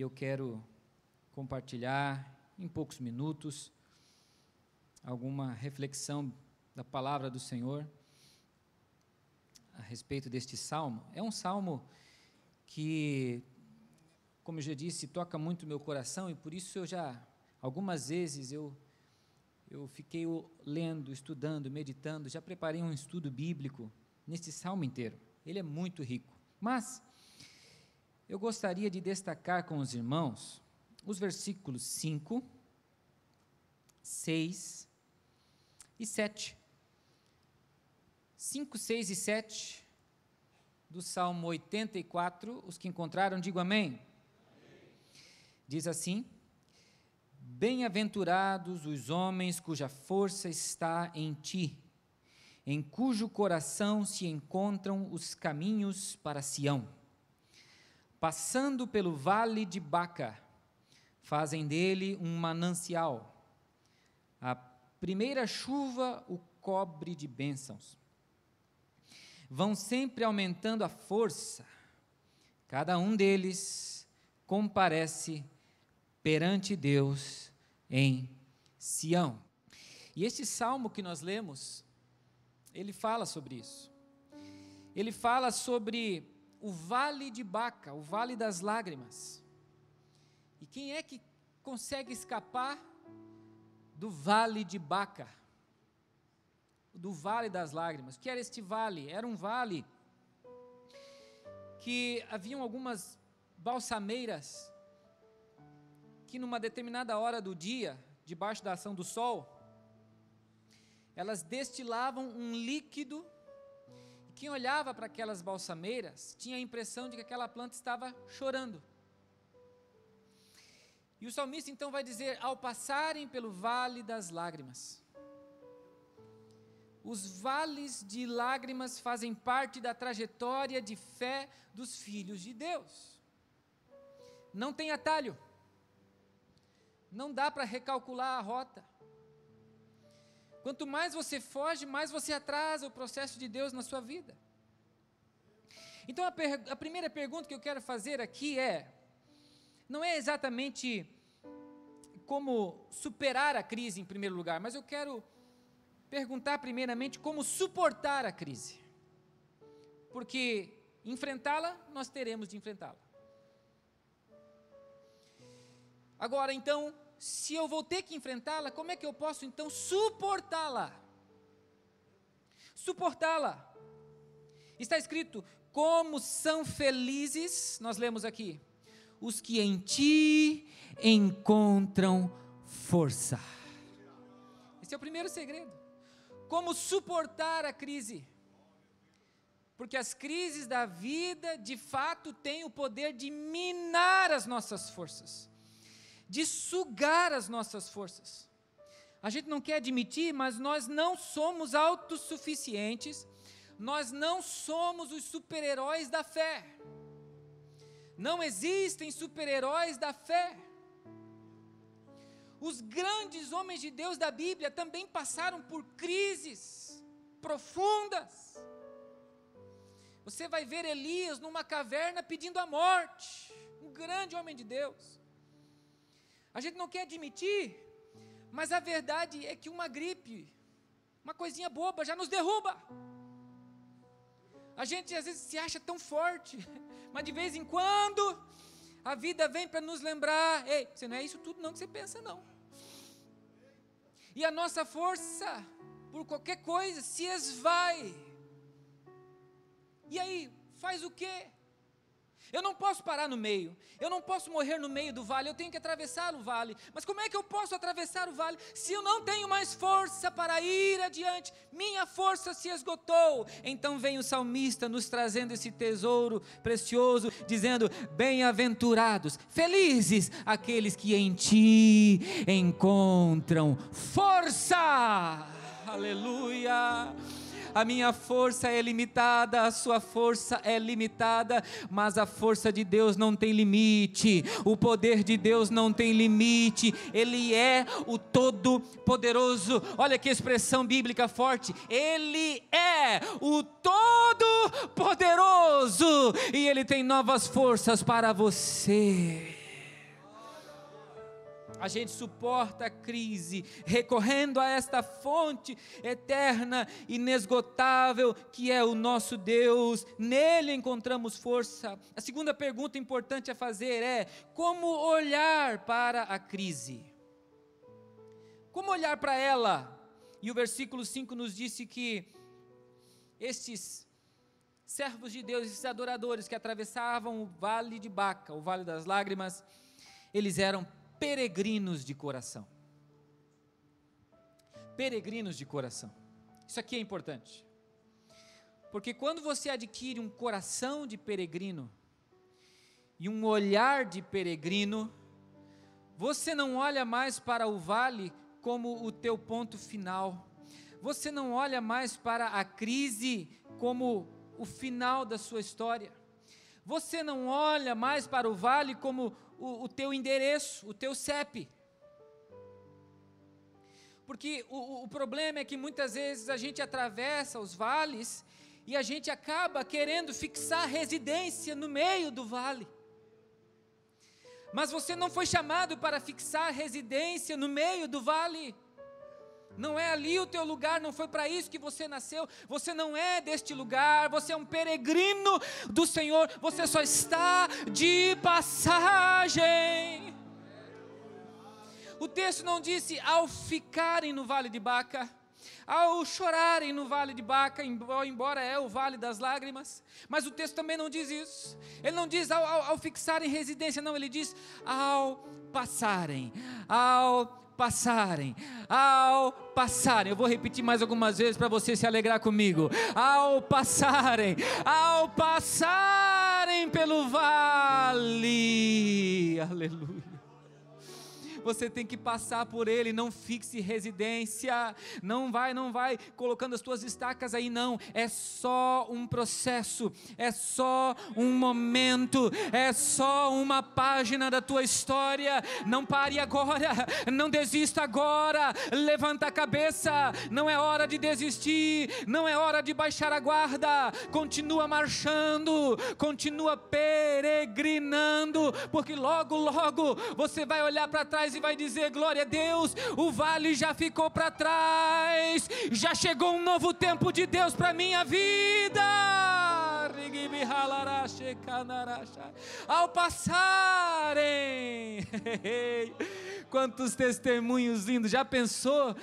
eu quero compartilhar em poucos minutos alguma reflexão da palavra do Senhor a respeito deste salmo. É um salmo que, como eu já disse, toca muito meu coração, e por isso algumas vezes eu fiquei lendo, estudando, meditando, já preparei um estudo bíblico neste salmo inteiro. Ele é muito rico, mas eu gostaria de destacar com os irmãos os versículos 5, 6 e 7. 5, 6 e 7 do Salmo 84, os que encontraram, digam amém. Amém. Diz assim: bem-aventurados os homens cuja força está em ti, em cujo coração se encontram os caminhos para Sião. Passando pelo vale de Baca, fazem dele um manancial. A primeira chuva o cobre de bênçãos. Vão sempre aumentando a força. Cada um deles comparece perante Deus em Sião. E este salmo que nós lemos, ele fala sobre isso. Ele fala sobre o vale de Baca, o vale das lágrimas. E quem é que consegue escapar do vale de Baca? Do vale das lágrimas. O que era este vale? Era um vale que haviam algumas balsameiras que numa determinada hora do dia, debaixo da ação do sol, elas destilavam um líquido, e quem olhava para aquelas balsameiras tinha a impressão de que aquela planta estava chorando. E o salmista então vai dizer: ao passarem pelo vale das lágrimas. Os vales de lágrimas fazem parte da trajetória de fé dos filhos de Deus. Não tem atalho. Não dá para recalcular a rota. Quanto mais você foge, mais você atrasa o processo de Deus na sua vida. Então a primeira pergunta que eu quero fazer aqui não é exatamente como superar a crise em primeiro lugar, mas eu quero perguntar primeiramente como suportar a crise, porque enfrentá-la, nós teremos de enfrentá-la. Agora então, se eu vou ter que enfrentá-la, como é que eu posso então suportá-la? Suportá-la. Está escrito: como são felizes, nós lemos aqui, os que em ti encontram força. Esse é o primeiro segredo. Como suportar a crise? Porque as crises da vida, de fato, têm o poder de minar as nossas forças, de sugar as nossas forças. A gente não quer admitir, mas nós não somos autossuficientes, nós não somos os super-heróis da fé. Não existem super-heróis da fé. Os grandes homens de Deus da Bíblia também passaram por crises profundas. Você vai ver Elias numa caverna pedindo a morte, um grande homem de Deus. A gente não quer admitir, mas a verdade é que uma gripe, uma coisinha boba já nos derruba. A gente às vezes se acha tão forte, mas de vez em quando a vida vem para nos lembrar: ei, você não é isso tudo não que você pensa não. E a nossa força, por qualquer coisa, se esvai. E aí, faz o quê? Eu não posso parar no meio, eu não posso morrer no meio do vale, eu tenho que atravessar o vale. Mas como é que eu posso atravessar o vale se eu não tenho mais força para ir adiante? Minha força se esgotou. Então vem o salmista nos trazendo esse tesouro precioso, dizendo: bem-aventurados, felizes aqueles que em ti encontram força. Aleluia. A minha força é limitada, a sua força é limitada, mas a força de Deus não tem limite, o poder de Deus não tem limite, Ele é o Todo-Poderoso. Olha que expressão bíblica forte: Ele é o Todo-Poderoso, e Ele tem novas forças para você. A gente suporta a crise, recorrendo a esta fonte eterna, inesgotável, que é o nosso Deus. Nele encontramos força. A segunda pergunta importante a fazer é: como olhar para a crise? Como olhar para ela? E o versículo 5 nos disse que estes servos de Deus, esses adoradores que atravessavam o vale de Baca, o vale das lágrimas, eles eram peregrinos de coração. Peregrinos de coração. Isso aqui é importante. Porque quando você adquire um coração de peregrino e um olhar de peregrino, você não olha mais para o vale como o teu ponto final. Você não olha mais para a crise como o final da sua história. Você não olha mais para o vale como o teu endereço, o teu CEP. Porque o problema é que muitas vezes a gente atravessa os vales e a gente acaba querendo fixar residência no meio do vale. Mas você não foi chamado para fixar residência no meio do vale. Não é ali o teu lugar, não foi para isso que você nasceu. Você não é deste lugar, você é um peregrino do Senhor. Você só está de passagem. O texto não disse ao ficarem no vale de Baca, ao chorarem no vale de Baca, embora é o vale das lágrimas. Mas o texto também não diz isso. Ele não diz ao fixarem residência, não, ele diz ao passarem, ao passarem. Eu vou repetir mais algumas vezes para você se alegrar comigo. Ao passarem pelo vale, aleluia. Você tem que passar por ele, não fixe residência, não vai colocando as tuas estacas aí, não, é só um processo, é só um momento, é só uma página da tua história. Não pare agora, não desista agora, levanta a cabeça, não é hora de desistir, não é hora de baixar a guarda, continua marchando, continua peregrinando, porque logo você vai olhar para trás e vai dizer: glória a Deus, o vale já ficou para trás, já chegou um novo tempo de Deus para minha vida. Ao passarem, quantos testemunhos lindos. Já pensou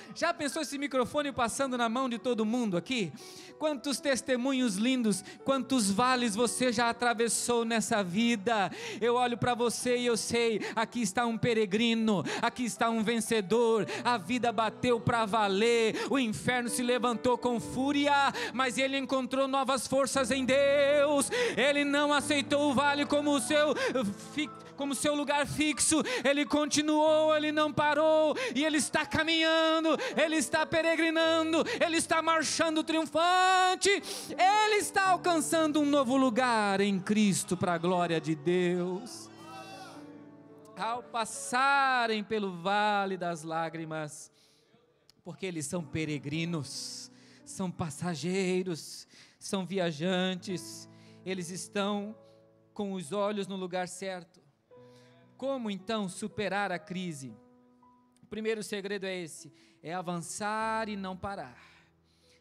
esse microfone passando na mão de todo mundo aqui? Quantos testemunhos lindos, quantos vales você já atravessou nessa vida. Eu olho para você e eu sei, aqui está um peregrino, aqui está um vencedor. A vida bateu para valer, o inferno se levantou com fúria, mas ele encontrou novas forças em Deus. Ele não aceitou o vale como seu lugar fixo, ele continuou, ele não parou, e ele está caminhando, ele está peregrinando, ele está marchando triunfante, ele está alcançando um novo lugar em Cristo, para a glória de Deus. Ao passarem pelo vale das lágrimas, porque eles são peregrinos, são passageiros, são viajantes, eles estão com os olhos no lugar certo. Como então superar a crise? O primeiro segredo é esse, é avançar e não parar.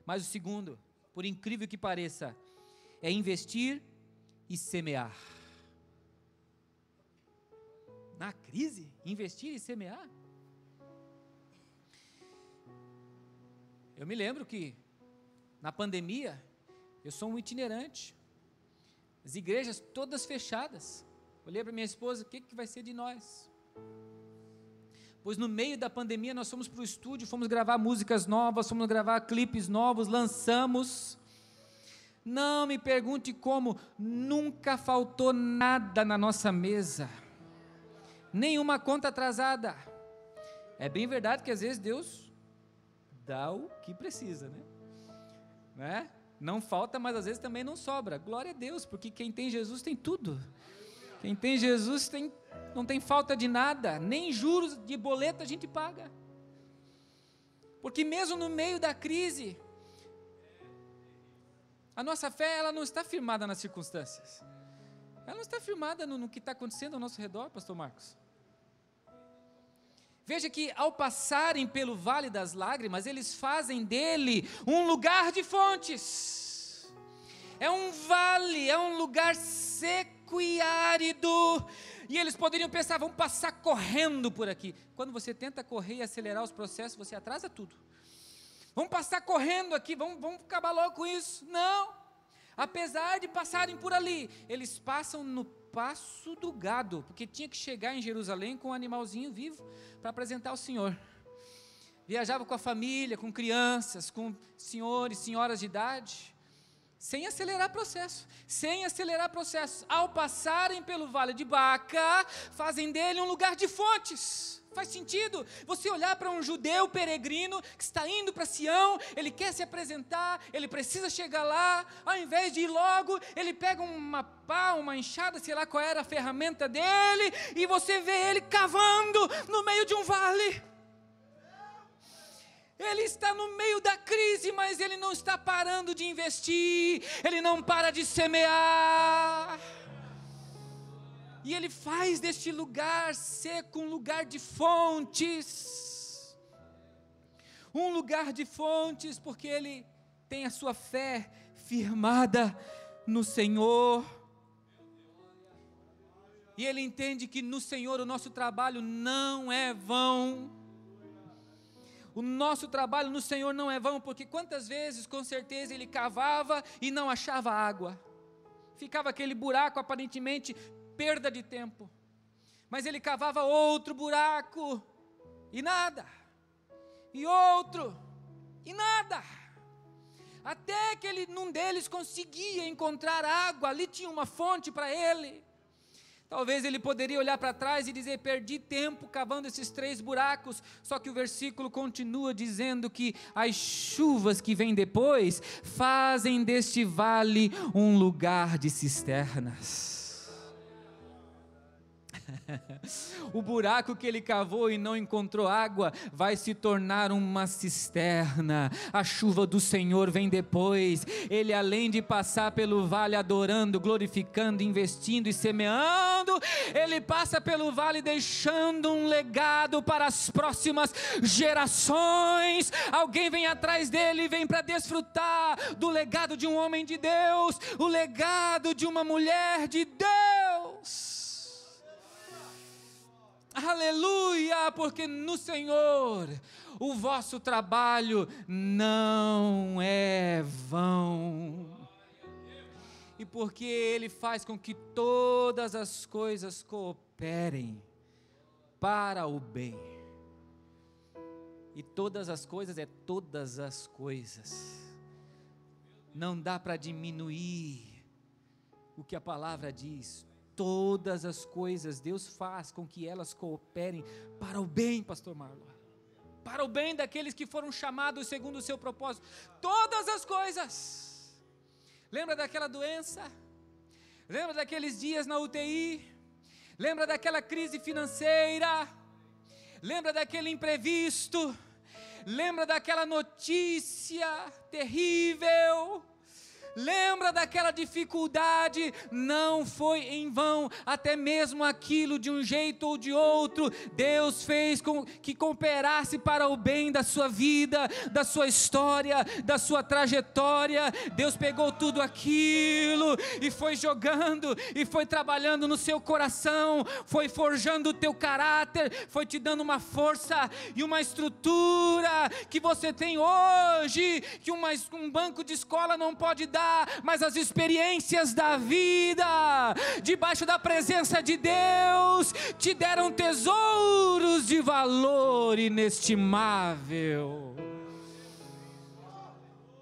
Mas o segundo, por incrível que pareça, é investir e semear. Na crise, investir e semear? Eu me lembro que na pandemia, eu sou um itinerante, as igrejas todas fechadas. Olhei para minha esposa: o que vai ser de nós? Pois no meio da pandemia nós fomos para o estúdio, fomos gravar músicas novas, fomos gravar clipes novos, lançamos. Não me pergunte como, nunca faltou nada na nossa mesa, nenhuma conta atrasada. É bem verdade que às vezes Deus dá o que precisa, né? Não falta, mas às vezes também não sobra. Glória a Deus, porque quem tem Jesus tem tudo. Quem tem Jesus não tem falta de nada, nem juros de boleto a gente paga. Porque mesmo no meio da crise, a nossa fé, ela não está firmada nas circunstâncias. Ela não está firmada no que está acontecendo ao nosso redor, pastor Marcos. Veja que ao passarem pelo vale das lágrimas, eles fazem dele um lugar de fontes. É um vale, é um lugar seco e árido. E eles poderiam pensar, vamos passar correndo por aqui. Quando você tenta correr e acelerar os processos, você atrasa tudo. Vamos passar correndo aqui, vamos acabar logo com isso. Não. Apesar de passarem por ali, eles passam no passo do gado, porque tinha que chegar em Jerusalém com um animalzinho vivo para apresentar ao Senhor. Viajava com a família, com crianças, com senhores, senhoras de idade, sem acelerar processo, Ao passarem pelo vale de Baca, fazem dele um lugar de fontes. Faz sentido você olhar para um judeu peregrino que está indo para Sião, ele quer se apresentar, ele precisa chegar lá, ao invés de ir logo, ele pega uma pá, uma enxada, sei lá qual era a ferramenta dele, e você vê ele cavando no meio de um vale. Ele está no meio da crise, mas ele não está parando de investir, ele não para de semear. E ele faz deste lugar seco um lugar de fontes. Um lugar de fontes, porque ele tem a sua fé firmada no Senhor. E ele entende que no Senhor o nosso trabalho não é vão. O nosso trabalho no Senhor não é vão, porque quantas vezes, com certeza, ele cavava e não achava água. Ficava aquele buraco, aparentemente, perda de tempo. Mas ele cavava outro buraco, e nada. E outro, e nada. Até que ele, num deles, conseguia encontrar água, ali tinha uma fonte para ele. Talvez ele poderia olhar para trás e dizer, perdi tempo cavando esses 3 buracos, só que o versículo continua dizendo que as chuvas que vêm depois, fazem deste vale um lugar de cisternas. O buraco que ele cavou e não encontrou água, vai se tornar uma cisterna. A chuva do Senhor vem depois. Ele, além de passar pelo vale adorando, glorificando, investindo e semeando, ele passa pelo vale deixando um legado para as próximas gerações. Alguém vem atrás dele e vem para desfrutar do legado de um homem de Deus, o legado de uma mulher de Deus. Aleluia, porque no Senhor o vosso trabalho não é vão. E porque Ele faz com que todas as coisas cooperem para o bem. E todas as coisas é todas as coisas. Não dá para diminuir o que a palavra diz. Todas as coisas, Deus faz com que elas cooperem para o bem, pastor Marlon, para o bem daqueles que foram chamados segundo o seu propósito. Todas as coisas. Lembra daquela doença? Lembra daqueles dias na UTI? Lembra daquela crise financeira? Lembra daquele imprevisto? Lembra daquela notícia terrível? Lembra daquela dificuldade? Não foi em vão, até mesmo aquilo de um jeito ou de outro, Deus fez com que cooperasse para o bem da sua vida, da sua história, da sua trajetória. Deus pegou tudo aquilo e foi jogando, e foi trabalhando no seu coração, foi forjando o teu caráter, foi te dando uma força e uma estrutura que você tem hoje, que um banco de escola não pode dar, mas as experiências da vida, debaixo da presença de Deus, te deram tesouros de valor inestimável.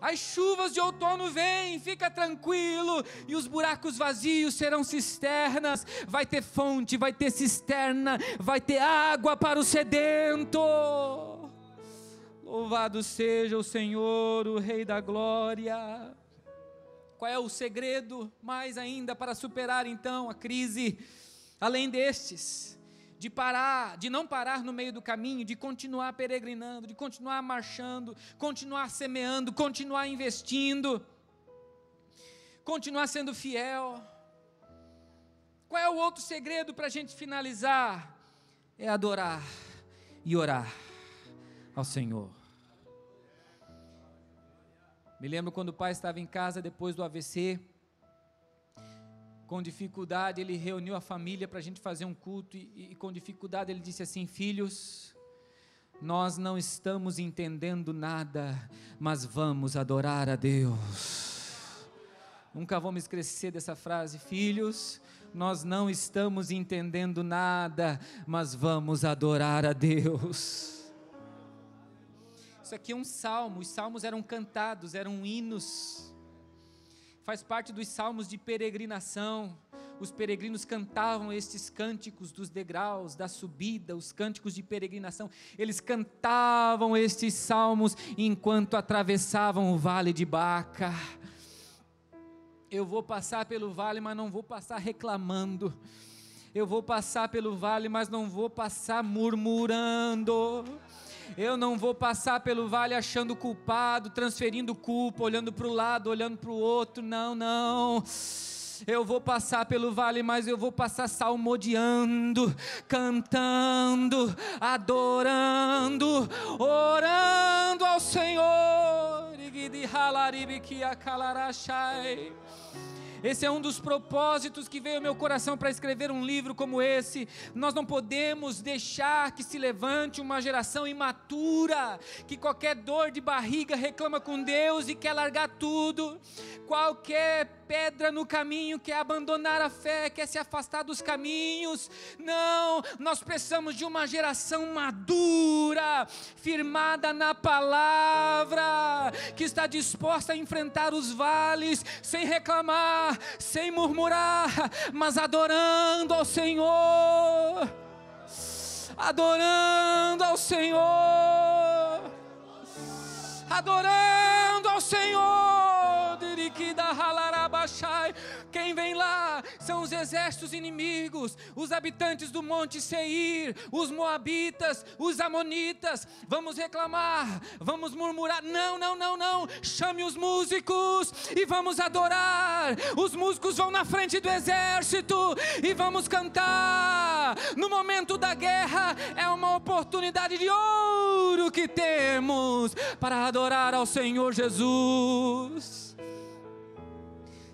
As chuvas de outono vêm, fica tranquilo, e os buracos vazios serão cisternas. Vai ter fonte, vai ter cisterna, vai ter água para o sedento. Louvado seja o Senhor, o Rei da Glória. Qual é o segredo mais ainda para superar então a crise? Além destes, de não parar no meio do caminho, de continuar peregrinando, de continuar marchando, continuar semeando, continuar investindo, continuar sendo fiel. Qual é o outro segredo para a gente finalizar? É adorar e orar ao Senhor. Me lembro quando o pai estava em casa depois do AVC, com dificuldade ele reuniu a família para a gente fazer um culto e com dificuldade ele disse assim: filhos, nós não estamos entendendo nada, mas vamos adorar a Deus. Nunca vou me esquecer dessa frase: filhos, nós não estamos entendendo nada, mas vamos adorar a Deus. Isso aqui é um salmo, os salmos eram cantados, eram hinos, faz parte dos salmos de peregrinação. Os peregrinos cantavam estes cânticos dos degraus, da subida, os cânticos de peregrinação. Eles cantavam estes salmos enquanto atravessavam o vale de Baca. Eu vou passar pelo vale, mas não vou passar reclamando. Eu vou passar pelo vale, mas não vou passar murmurando. Eu não vou passar pelo vale achando culpado, transferindo culpa, olhando para o lado, olhando para o outro. Não, não. Eu vou passar pelo vale, mas eu vou passar salmodiando, cantando, adorando, orando ao Senhor. Esse é um dos propósitos que veio ao meu coração para escrever um livro como esse. Nós não podemos deixar que se levante uma geração imatura, que qualquer dor de barriga reclama com Deus e quer largar tudo. Qualquer pedra no caminho quer abandonar a fé, quer se afastar dos caminhos. Não, nós precisamos de uma geração madura, firmada na palavra, que está disposta a enfrentar os vales sem reclamar, sem murmurar, mas adorando ao Senhor, adorando ao Senhor, adorando ao Senhor. Quem vem lá são os exércitos inimigos, os habitantes do monte Seir, os moabitas, os amonitas. Vamos reclamar, vamos murmurar? Não, não, não, não. Chame os músicos e vamos adorar. Os músicos vão na frente do exército e vamos cantar. No momento da guerra é uma oportunidade de ouro que temos para adorar ao Senhor Jesus.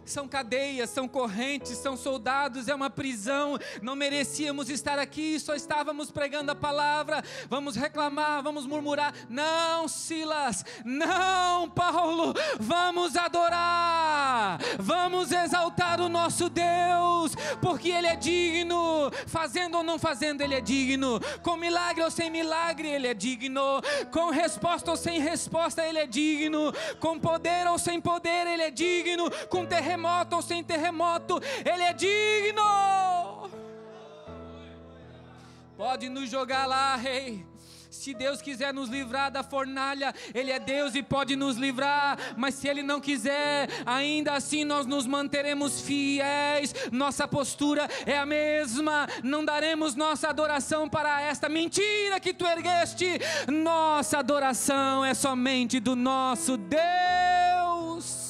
São cadeias, são correntes, são soldados, é uma prisão. Não merecíamos estar aqui, só estávamos pregando a palavra. Vamos reclamar, vamos murmurar? Não, Silas, não, Paulo, vamos adorar, vamos exaltar o nosso Deus, porque Ele é digno. Fazendo ou não fazendo, Ele é digno. Com milagre ou sem milagre, Ele é digno. Com resposta ou sem resposta, Ele é digno. Com poder ou sem poder, Ele é digno. Com terremoto ou sem terremoto, Ele é digno. Pode nos jogar lá, rei. Se Deus quiser nos livrar da fornalha, Ele é Deus e pode nos livrar. Mas se Ele não quiser, ainda assim nós nos manteremos fiéis. Nossa postura é a mesma. Não daremos nossa adoração para esta mentira que tu ergueste. Nossa adoração é somente do nosso Deus.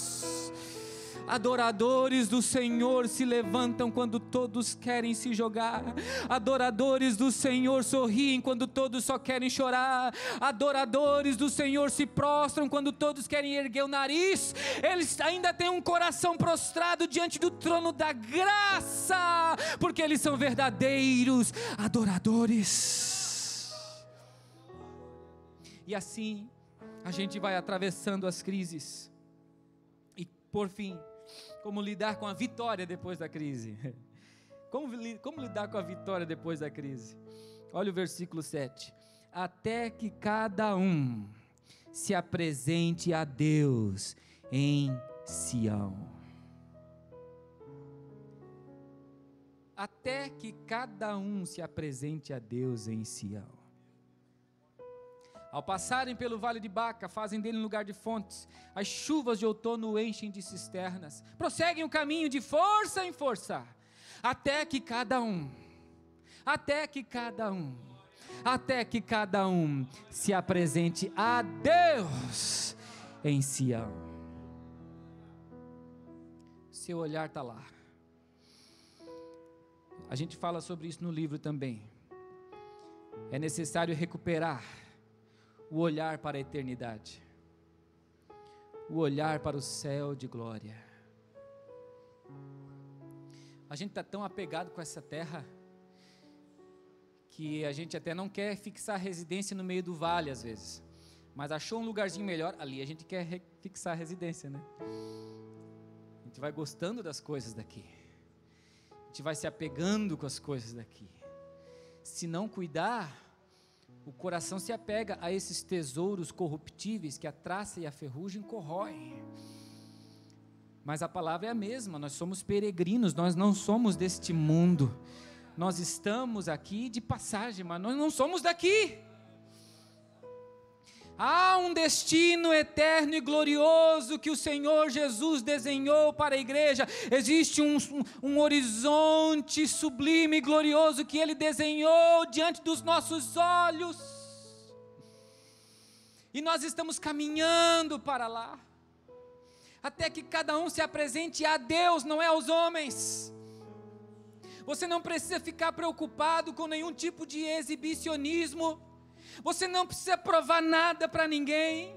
Adoradores do Senhor se levantam quando todos querem se jogar. Adoradores do Senhor sorriem quando todos só querem chorar. Adoradores do Senhor se prostram quando todos querem erguer o nariz. Eles ainda têm um coração prostrado diante do trono da graça, porque eles são verdadeiros adoradores. E assim a gente vai atravessando as crises. E por fim, como lidar com a vitória depois da crise? Como lidar com a vitória depois da crise? Olha o versículo 7. Até que cada um se apresente a Deus em Sião. Até que cada um se apresente a Deus em Sião. Ao passarem pelo vale de Baca, fazem dele um lugar de fontes. As chuvas de outono o enchem de cisternas. Prosseguem o caminho de força em força, até que cada um se apresente a Deus em Sião. Seu olhar está lá. A gente fala sobre isso no livro também. É necessário recuperar o olhar para a eternidade, o olhar para o céu de glória. A gente está tão apegado com essa terra, que a gente até não quer fixar residência no meio do vale às vezes, mas achou um lugarzinho melhor, ali a gente quer fixar a residência, né? A gente vai gostando das coisas daqui, a gente vai se apegando com as coisas daqui. Se não cuidar, o coração se apega a esses tesouros corruptíveis que a traça e a ferrugem corroem. Mas a palavra é a mesma, nós somos peregrinos, nós não somos deste mundo, nós estamos aqui de passagem, mas nós não somos daqui. Há um destino eterno e glorioso que o Senhor Jesus desenhou para a igreja. Existe um horizonte sublime e glorioso que Ele desenhou diante dos nossos olhos, e nós estamos caminhando para lá, até que cada um se apresente a Deus, não é aos homens. Você não precisa ficar preocupado com nenhum tipo de exibicionismo, você não precisa provar nada para ninguém.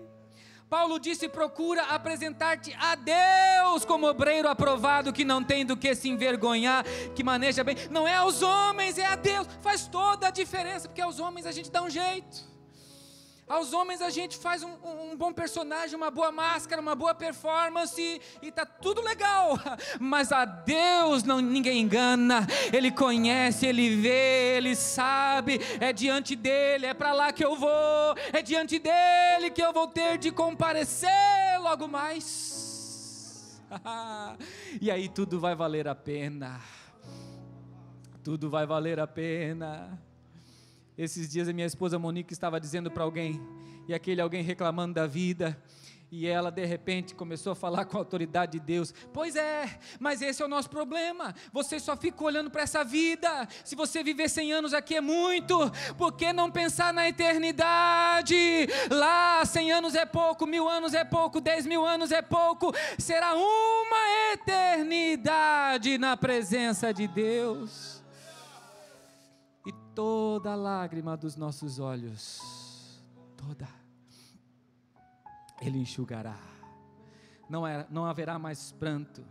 Paulo disse: procura apresentar-te a Deus como obreiro aprovado, que não tem do que se envergonhar, que maneja bem. Não é aos homens, é a Deus. Faz toda a diferença, porque aos homens a gente dá um jeito, aos homens a gente faz um bom personagem, uma boa máscara, uma boa performance, e está tudo legal. Mas a Deus ninguém engana. Ele conhece, Ele vê, Ele sabe. É diante dEle, é para lá que eu vou, é diante dEle que eu vou ter de comparecer logo mais. E aí tudo vai valer a pena, tudo vai valer a pena. Esses dias a minha esposa Monique estava dizendo para alguém, e aquele alguém reclamando da vida, e ela de repente começou a falar com a autoridade de Deus: pois é, mas esse é o nosso problema, você só fica olhando para essa vida. Se você viver 100 anos aqui é muito, por que não pensar na eternidade? Lá 100 anos é pouco, 1000 anos é pouco, 10.000 anos é pouco, será uma eternidade na presença de Deus. E toda lágrima dos nossos olhos, toda, Ele enxugará. Não haverá mais pranto,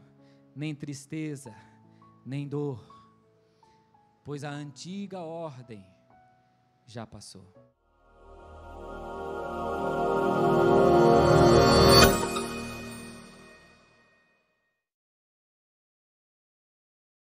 nem tristeza, nem dor, pois a antiga ordem já passou.